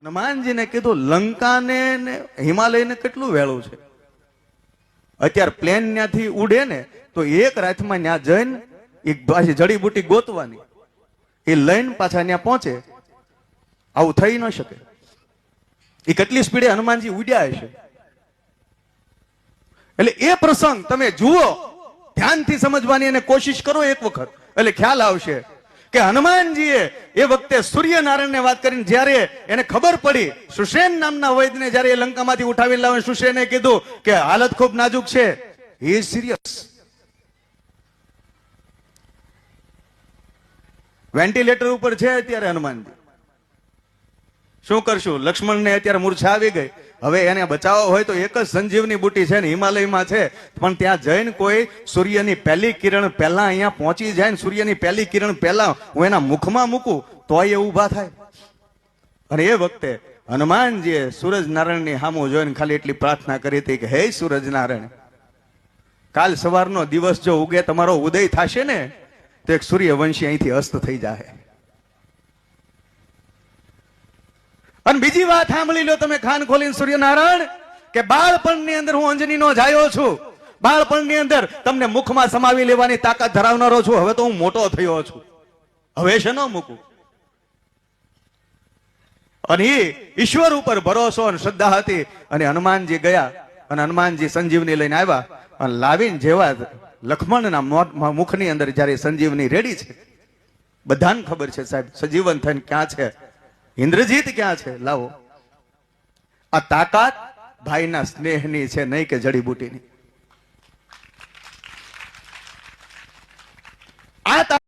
હનુમાનજીને કીધું લંકાને ને હિમાલયને કેટલું વેળું છે. અત્યારે પ્લેન ત્યાંથી ઉડે ને તો એક રાતમાં ત્યાં જઈને એક પાછી જડીબુટી ગોતવાની, એ લઈને પાછા ત્યાં પહોંચે. આવું થઈ ન શકે. એ કેટલી સ્પીડે હનુમાનજી ઉડ્યા હશે. એટલે એ પ્રસંગ તમે જુઓ, ધ્યાનથી સમજવાની અને કોશિશ કરો એક વખત, એટલે ખ્યાલ આવશે કે હનુમાનજીએ એ વખતે સૂર્યનારાયણને વાત કરીને જ્યારે એને ખબર પડી, સુષેન નામના વૈદને જ્યારે એ લંકામાંથી ઉઠાવી લાવે, સુષેને કીધું કે હાલત ખૂબ નાજુક છે, હી ઇઝ સિરિયસ, વેન્ટિલેટર ઉપર છે અત્યારે હનુમાનજી, શું કરશું? લક્ષ્મણને અત્યારે મૂર્છા આવી ગઈ, હવે એને બચાવવો હોય તો એક જ સંજીવની બુટી છે ને હિમાલયમાં છે, પણ ત્યાં જઈને કોઈ સૂર્યની પહેલી કિરણ પહેલા અહીંયા પહોંચી જાય ને સૂર્યની પહેલી કિરણ પહેલા હું એના મુખમાં મૂકું તોય એ ઊભા થાય. અને એ વખતે હનુમાનજીએ સૂરજ નારાયણની સામું જોઈને ખાલી એટલી પ્રાર્થના કરી હતી કે હે સૂરજ નારાયણ, કાલ સવારનો દિવસ જો ઉગે, તમારો ઉદય થશે ને તો એક સૂર્યવંશી અહીંથી અસ્ત થઈ જાય. અને બીજી વાત સાંભળી લો તમે કાન ખોલીને સૂર્યનારાયણ, કે બાળપણની અંદર હું અંજનીનો જાયો છું, બાળપણની અંદર તમને મુખમાં સમાવી લેવાની તાકાત ધરાવનારો છું, હવે તો હું મોટો થયો છું, હવે છે ન મૂકું. અને એ ઈશ્વર ઉપર ભરોસો અને શ્રદ્ધા હતી. અને હનુમાનજી ગયા અને હનુમાનજી સંજીવની લઈને આવ્યા અને લાવીને જેવા લક્ષ્મણના મુખની અંદર જયારે સંજીવની રેડી છે, બધાને ખબર છે સાહેબ સજીવન થઈને ક્યાં છે, ઇન્દ્રજીત ક્યાં છે, લાવો. આ તાકાત ભાઈના સ્નેહની છે, નહીં કે જડીબુટીની. આ